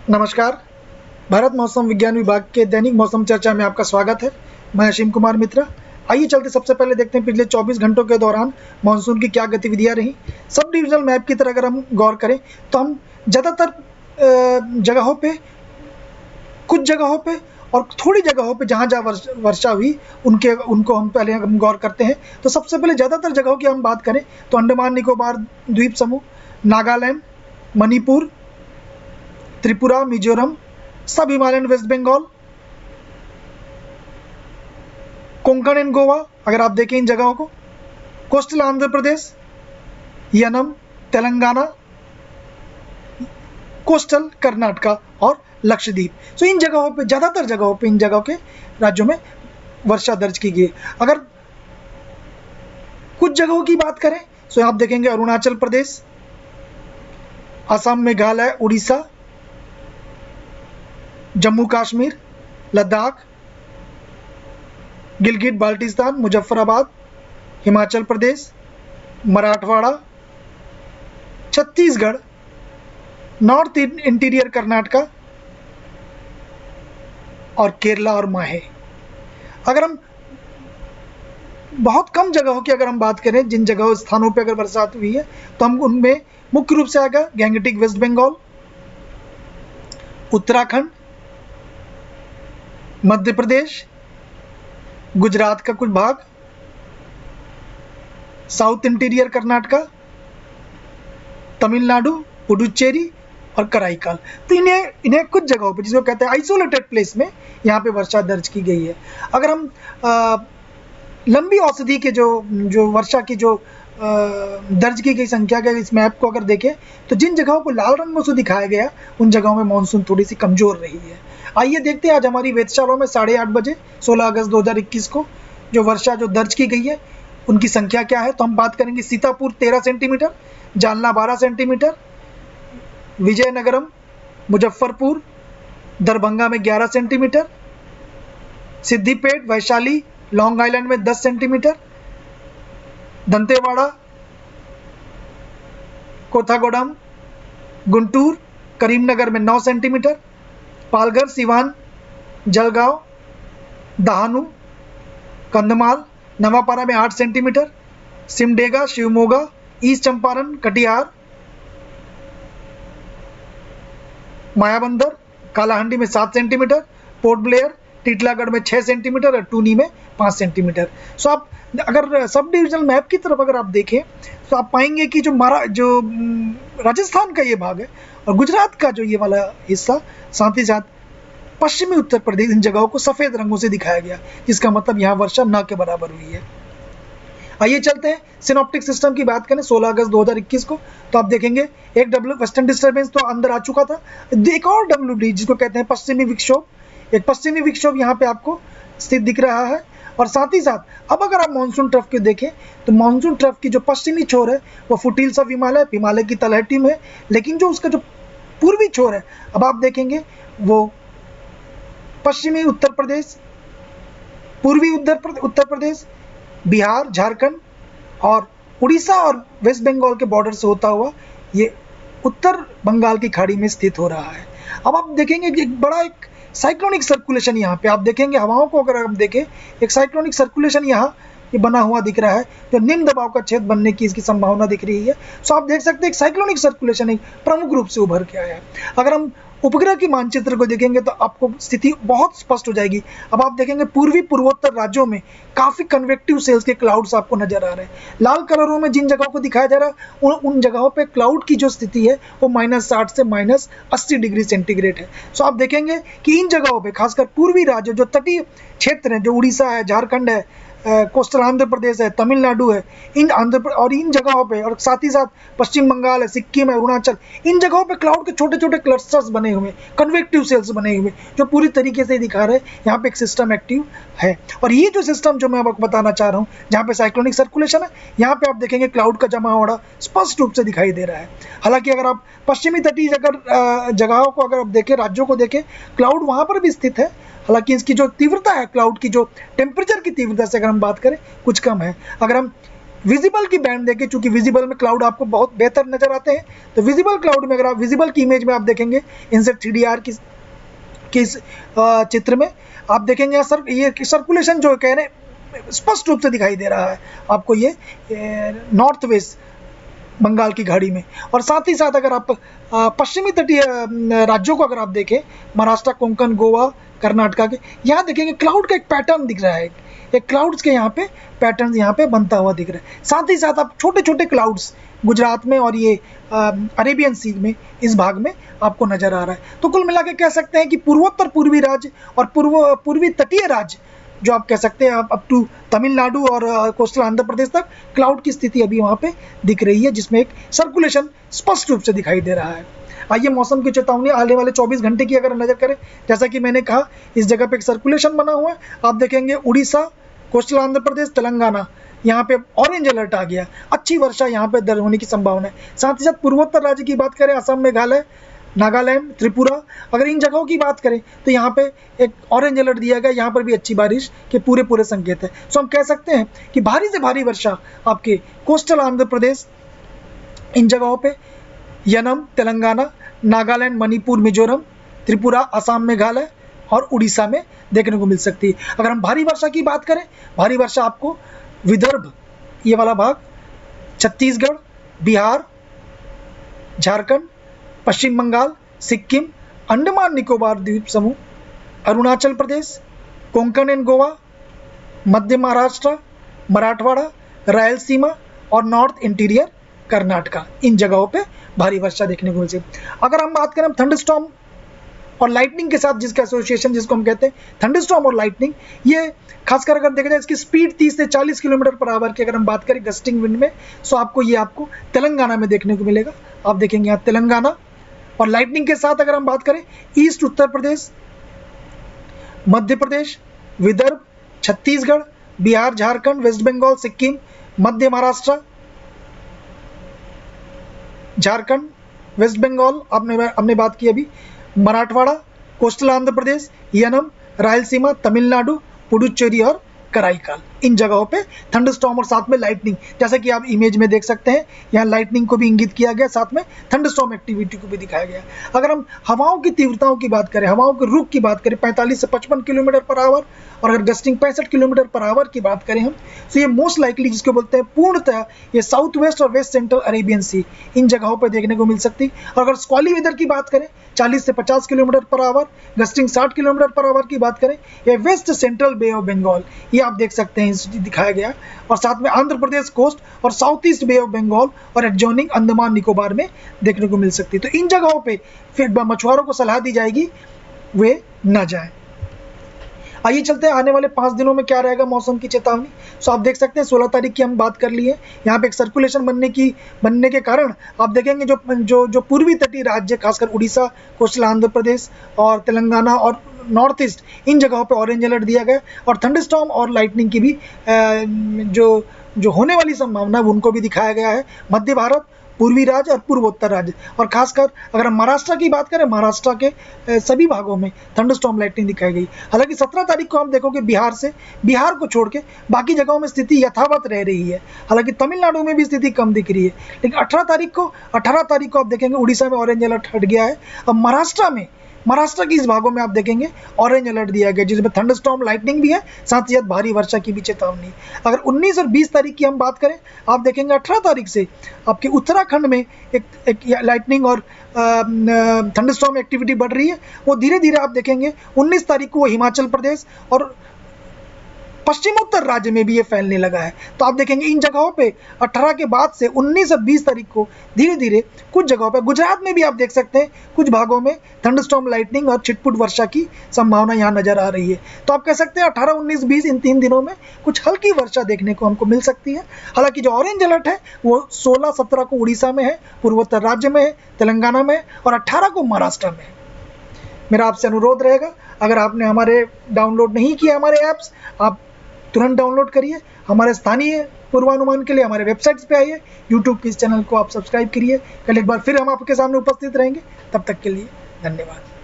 नमस्कार। भारत मौसम विज्ञान विभाग के दैनिक मौसम चर्चा में आपका स्वागत है। मैं असीम कुमार मित्रा। आइए चलते सबसे पहले देखते हैं पिछले 24 घंटों के दौरान मानसून की क्या गतिविधियां रही। सब डिविजनल मैप की तरह अगर हम गौर करें तो हम ज़्यादातर जगहों पे, कुछ जगहों पे और थोड़ी जगहों पे जहाँ वर्षा हुई उनको हम पहले गौर करते हैं। तो सबसे पहले ज़्यादातर जगहों की हम बात करें तो अंडमान निकोबार द्वीप समूह, Nagaland, Manipur, Tripura, Mizoram, sub Himalayan West Bengal, Konkan and Goa, अगर आप देखें इन जगहों को, कोस्टल आंध्र प्रदेश, यनम, तेलंगाना, कोस्टल कर्नाटका और लक्षद्वीप। तो इन जगहों पे, ज़्यादातर जगहों पे, इन जगहों के राज्यों में वर्षा दर्ज की गई। अगर कुछ जगहों की बात करें तो आप देखेंगे अरुणाचल प्रदेश, असम, मेघालय, उड़ीसा, जम्मू कश्मीर, लद्दाख, गिलगित बाल्टिस्तान, मुजफ्फराबाद, हिमाचल प्रदेश, मराठवाड़ा, छत्तीसगढ़, नॉर्थ इंटीरियर कर्नाटका और केरला और माहे। अगर हम बहुत कम जगहों की अगर हम बात करें, जिन जगहों स्थानों पर अगर बरसात हुई है तो हम उनमें मुख्य रूप से आएगा गैंगटिक वेस्ट बंगाल, उत्तराखंड, मध्य प्रदेश, गुजरात का कुछ भाग, साउथ इंटीरियर कर्नाटका, तमिलनाडु, पुडुचेरी और कराईकाल। तो इन्हें कुछ जगहों पे, जिसको कहते हैं आइसोलेटेड प्लेस में, यहाँ पे वर्षा दर्ज की गई है। अगर हम लंबी औसती के जो वर्षा की जो दर्ज की गई संख्या के इस मैप को अगर देखें तो जिन जगहों को लाल रंगों से दिखाया गया उन जगहों में मानसून थोड़ी सी कमजोर रही है। आइए देखते हैं आज हमारी वेधशालाओं में 8:30 बजे 16 अगस्त 2021 को जो वर्षा जो दर्ज की गई है उनकी संख्या क्या है। तो हम बात करेंगे सीतापुर 13 सेंटीमीटर, जालना 12 सेंटीमीटर, विजयनगरम, मुजफ्फरपुर, दरभंगा में 11 centimetre, Siddipet, Vaishali, long island में 10 सेंटीमीटर, दंतेवाड़ा, कोथागोडम, गुंटूर, करीमनगर में 9 सेंटीमीटर, पालघर, सिवान, जलगांव, दहानू, कंधमाल, नवापारा में 8 सेंटीमीटर, सिमडेगा, शिवमोगा, ईस्ट चंपारण, कटिहार, मायाबंदर, कालाहांडी में 7 सेंटीमीटर, पोर्ट ब्लेयर, टीटलागढ़ में 6 सेंटीमीटर और टूनी में 5 सेंटीमीटर। सो आप अगर सब डिविजनल मैप की तरफ अगर आप देखें तो आप पाएंगे कि जो राजस्थान का ये भाग है और गुजरात का जो ये वाला हिस्सा, साथ ही साथ पश्चिमी उत्तर प्रदेश, इन जगहों को सफ़ेद रंगों से दिखाया गया, जिसका मतलब यहाँ वर्षा न के बराबर हुई है। आइए चलते हैं सिनॉप्टिक सिस्टम की बात करें 16 अगस्त 2021 को। तो आप देखेंगे एक वेस्टर्न डिस्टर्बेंस तो अंदर आ चुका था, एक और WD जिसको कहते हैं पश्चिमी विक्षोभ, एक पश्चिमी विक्षोभ यहाँ पे आपको स्थित दिख रहा है। और साथ ही साथ अब अगर आप मानसून ट्रफ को देखें तो मानसून ट्रफ की जो पश्चिमी छोर है वो फुटील्स ऑफ हिमालय की तलहटी में है, लेकिन जो उसका जो पूर्वी छोर है अब आप देखेंगे वो पश्चिमी उत्तर प्रदेश, पूर्वी उत्तर प्रदेश, बिहार, झारखंड और उड़ीसा और वेस्ट बंगाल के बॉर्डर से होता हुआ ये उत्तर बंगाल की खाड़ी में स्थित हो रहा है। अब आप देखेंगे कि एक साइक्लोनिक सर्कुलेशन यहाँ पे आप देखेंगे, हवाओं को अगर हम देखें एक साइक्लोनिक सर्कुलेशन यहाँ ये बना हुआ दिख रहा है, जो निम्न दबाव का क्षेत्र बनने की इसकी संभावना दिख रही है। सो आप देख सकते हैं एक साइक्लोनिक सर्कुलेशन एक प्रमुख रूप से उभर के आया है। अगर हम उपग्रह की मानचित्र को देखेंगे तो आपको स्थिति बहुत स्पष्ट हो जाएगी। अब आप देखेंगे पूर्वी पूर्वोत्तर राज्यों में काफ़ी कन्वेक्टिव सेल्स के क्लाउड्स आपको नजर आ रहे हैं। लाल कलरों में जिन जगहों को दिखाया जा रहा है उन जगहों पे क्लाउड की जो स्थिति है वो -60 से -80 डिग्री सेंटीग्रेड है। सो आप देखेंगे कि इन जगहों पे खासकर पूर्वी राज्य जो तटीय क्षेत्र हैं, जो उड़ीसा है, झारखंड है, कोस्टल आंध्र प्रदेश है, तमिलनाडु है, इन जगहों पे और साथ ही साथ पश्चिम बंगाल है, सिक्किम है, अरुणाचल, इन जगहों पे क्लाउड के छोटे छोटे क्लस्टर्स बने हुए, कन्वेक्टिव सेल्स बने हुए, जो पूरी तरीके से दिखा रहे हैं यहाँ पे एक सिस्टम एक्टिव है। और ये जो सिस्टम जो मैं आपको बताना चाह रहा हूँ, जहाँ पे साइक्लोनिक सर्कुलेशन है, यहाँ पे आप देखेंगे क्लाउड का जमा होना स्पष्ट रूप से दिखाई दे रहा है। हालांकि अगर आप पश्चिमी तटीय जगहों को अगर आप देखें, राज्यों को देखें, क्लाउड वहाँ पर भी स्थित है, हालांकि इसकी जो तीव्रता है, क्लाउड की जो टेम्परेचर की तीव्रता से अगर हम बात करें कुछ कम है। अगर हम विजिबल की बैंड देखें, चूंकि विजिबल में क्लाउड आपको बहुत बेहतर नजर आते हैं, तो विजिबल क्लाउड में अगर आप विजिबल की इमेज में आप देखेंगे इनसेट 3DR की इस चित्र में आप देखेंगे ये सर्कुलेशन जो कह रहे हैं स्पष्ट रूप से दिखाई दे रहा है आपको, ये नॉर्थ वेस्ट बंगाल की खाड़ी में। और साथ ही साथ अगर आप पश्चिमी तटीय राज्यों को अगर आप देखें, महाराष्ट्र, कोंकण, गोवा, कर्नाटका के, यहाँ देखेंगे क्लाउड का एक पैटर्न दिख रहा है, एक क्लाउड्स के यहाँ पे पैटर्न यहाँ पे बनता हुआ दिख रहा है। साथ ही साथ आप छोटे छोटे क्लाउड्स गुजरात में और ये अरेबियन सी में इस भाग में आपको नजर आ रहा है। तो कुल मिला के कह सकते हैं कि पूर्वोत्तर पूर्वी राज्य और पूर्वी तटीय राज्य जो आप कह सकते हैं अप टू तमिलनाडु और कोस्टल आंध्र प्रदेश तक क्लाउड की स्थिति अभी वहाँ पे दिख रही है, जिसमें एक सर्कुलेशन स्पष्ट रूप से दिखाई दे रहा है। आइए मौसम की चेतावनी आने वाले 24 घंटे की अगर नजर करें, जैसा कि मैंने कहा इस जगह पे एक सर्कुलेशन बना हुआ है, आप देखेंगे उड़ीसा, कोस्टल आंध्र प्रदेश, तेलंगाना, यहाँ पे ऑरेंज अलर्ट आ गया, अच्छी वर्षा यहाँ पे दर्ज होने की संभावना है। साथ ही साथ पूर्वोत्तर राज्य की बात करें, असम, मेघालय, नागालैंड, त्रिपुरा, अगर इन जगहों की बात करें तो यहाँ पे एक ऑरेंज अलर्ट दिया गया, यहाँ पर भी अच्छी बारिश के पूरे संकेत है। सो हम कह सकते हैं कि भारी से भारी वर्षा आपके कोस्टल आंध्र प्रदेश, इन जगहों पे यनम, तेलंगाना, नागालैंड, मणिपुर, मिजोरम, त्रिपुरा, असम, मेघालय और उड़ीसा में देखने को मिल सकती है। अगर हम भारी वर्षा की बात करें, भारी वर्षा आपको विदर्भ, ये वाला भाग, छत्तीसगढ़, बिहार, झारखंड, पश्चिम बंगाल, सिक्किम, अंडमान निकोबार द्वीप समूह, अरुणाचल प्रदेश, कोंकण एंड गोवा, मध्य महाराष्ट्र, मराठवाड़ा, रायलसीमा और नॉर्थ इंटीरियर कर्नाटका, इन जगहों पे भारी वर्षा देखने को मिल सकती है। अगर हम बात करें थंडरस्टॉर्म और लाइटनिंग के साथ, जिसका एसोसिएशन जिसको हम कहते हैं थंडरस्टॉर्म और लाइटनिंग, ये खासकर अगर देखा जाए इसकी स्पीड 30 से 40 किलोमीटर पर आवर की अगर हम बात करें गस्टिंग विंड में, सो आपको तेलंगाना में देखने को मिलेगा। आप देखेंगे यहाँ तेलंगाना। और लाइटनिंग के साथ अगर हम बात करें ईस्ट उत्तर प्रदेश, मध्य प्रदेश, विदर्भ, छत्तीसगढ़, बिहार, झारखंड, वेस्ट बंगाल, सिक्किम, मध्य महाराष्ट्र, झारखंड, वेस्ट बंगाल, आपने बात की अभी, मराठवाड़ा, कोस्टल आंध्र प्रदेश, यनम, रायलसीमा, तमिलनाडु, पुडुचेरी और कराईकाल, इन जगहों पे थंडरस्टॉर्म और साथ में लाइटनिंग, जैसा कि आप इमेज में देख सकते हैं, यहाँ लाइटनिंग को भी इंगित किया गया, साथ में थंडरस्टॉर्म एक्टिविटी को भी दिखाया गया। अगर हम हवाओं की तीव्रताओं की बात करें, हवाओं के रुख की बात करें 45 से 55 किलोमीटर पर आवर, और अगर गस्टिंग 65 किलोमीटर पर आवर की बात करें हम, तो ये मोस्ट लाइकली जिसको बोलते हैं पूर्णतः ये साउथ वेस्ट और वेस्ट सेंट्रल अरेबियन सी, इन जगहों पर देखने को मिल सकती। और अगर स्क्वाली वेदर की बात करें 40 से 50 kilometre per hour, gusting 60 kilometre per hour की बात करें, ये west central Bay of Bengal, ये आप देख सकते हैं दिखाया गया, और साथ में आंध्र प्रदेश कोस्ट और south east Bay of Bengal और एडजॉइनिंग अंडमान निकोबार में देखने को मिल सकती है। तो इन जगहों पे फिर मछुआरों को सलाह दी जाएगी वे न जाएं। आइए चलते हैं आने वाले 5 दिनों में क्या रहेगा मौसम की चेतावनी। सो आप देख सकते हैं 16 तारीख की हम बात कर लिए, यहाँ पे एक सर्कुलेशन बनने के कारण आप देखेंगे जो पूर्वी तटीय राज्य, खासकर उड़ीसा, कोस्टल आंध्र प्रदेश और तेलंगाना और नॉर्थ ईस्ट, इन जगहों पे ऑरेंज अलर्ट दिया गया, और थंडरस्टॉर्म और लाइटनिंग की भी जो होने वाली संभावना है उनको भी दिखाया गया है। मध्य भारत, पूर्वी राज्य और पूर्वोत्तर राज्य, और खासकर अगर हम महाराष्ट्र की बात करें, महाराष्ट्र के सभी भागों में थंडरस्टॉर्म लाइटनिंग दिखाई गई। हालांकि 17 तारीख को हम देखोगे बिहार को छोड़ के बाकी जगहों में स्थिति यथावत रह रही है। हालांकि तमिलनाडु में भी स्थिति कम दिख रही है, लेकिन 18 तारीख को आप देखेंगे उड़ीसा में ऑरेंज अलर्ट हट गया है। अब महाराष्ट्र की इस भागों में आप देखेंगे ऑरेंज अलर्ट दिया गया, जिसमें थंडरस्टॉर्म लाइटनिंग भी है, साथ ही साथ भारी वर्षा की भी चेतावनी। अगर 19 और 20 तारीख की हम बात करें, आप देखेंगे 18 तारीख से आपके उत्तराखंड में एक लाइटनिंग और थंडरस्टॉर्म एक्टिविटी बढ़ रही है। वो धीरे धीरे आप देखेंगे 19 तारीख को वो हिमाचल प्रदेश और पश्चिमोत्तर राज्य में भी ये फैलने लगा है। तो आप देखेंगे इन जगहों पे 18 के बाद से 19 और 20 तारीख को धीरे धीरे कुछ जगहों पे, गुजरात में भी आप देख सकते हैं कुछ भागों में थंडरस्टॉर्म लाइटनिंग और छिटपुट वर्षा की संभावना यहाँ नजर आ रही है। तो आप कह सकते हैं 18, 19, 20 इन 3 दिनों में कुछ हल्की वर्षा देखने को हमको मिल सकती है। हालांकि जो ऑरेंज अलर्ट है वो 16, 17 को उड़ीसा में है, पूर्वोत्तर राज्य में है, तेलंगाना में, और 18 को महाराष्ट्र में है। मेरा आपसे अनुरोध रहेगा, अगर आपने हमारे डाउनलोड नहीं किया हमारे ऐप्स, आप तुरंत डाउनलोड करिए। हमारे स्थानीय पूर्वानुमान के लिए हमारे वेबसाइट्स पे आइए, यूट्यूब के इस चैनल को आप सब्सक्राइब करिए। कल एक बार फिर हम आपके सामने उपस्थित रहेंगे, तब तक के लिए धन्यवाद।